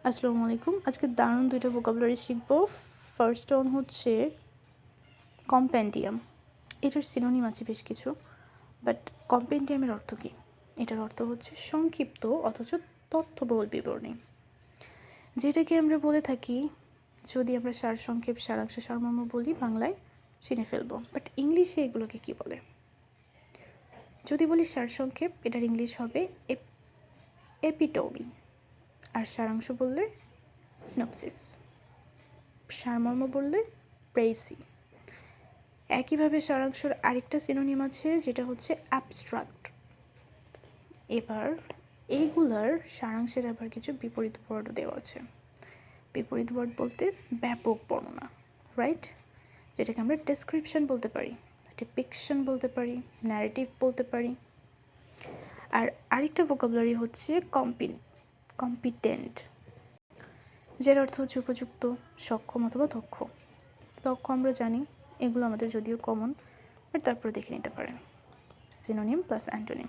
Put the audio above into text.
আসসালামু আলাইকুম। আজকে দারুণ ২ টা ভোকাবুলারি শিখব। ফার্স্ট ওয়ান হচ্ছে কম্পেন্ডিয়াম। এটার সিনোনিম আছে বেশ কিছু। বাট কম্পেন্ডিয়ামের অর্থ কী? এটার অর্থ হচ্ছে সংক্ষিপ্ত অথচ তথ্যবহুল বিবরণী। যেটাকে আমরা বলে থাকি, যদি আমরা সারসংক্ষেপ, সারাংশ, সারমর্ম বলি বাংলায় চিনে ফেলবো। বাট ইংলিশে এগুলোকে কী বলে? যদি বলি সারসংক্ষেপ, এটার ইংলিশ হবে এপিটোমি। আর সারাংশ বললে সিনপসিস। সারমর্ম বললে প্রেসি। একইভাবে সারাংশের আরেকটা সিনোনিম আছে, যেটা হচ্ছে অ্যাবস্ট্রাক্ট। এবার এইগুলার সারাংশের আবার কিছু বিপরীত ওয়ার্ডও দেওয়া আছে। বিপরীত ওয়ার্ড বলতে ব্যাপক বর্ণনা, রাইট? যেটাকে আমরা ডেসক্রিপশন বলতে পারি, ডিপিকশন বলতে পারি, ন্যারেটিভ বলতে পারি। আর আরেকটা ভোকাবুলারি হচ্ছে কম্পিটেন্ট, যার অর্থ হচ্ছে উপযুক্ত, সক্ষম অথবা দক্ষ। দক্ষ আমরা জানি, এগুলো আমাদের যদিও কমন, বাট তারপরে দেখে নিতে পারেন সিনোনিম প্লাস অ্যান্টোনিম।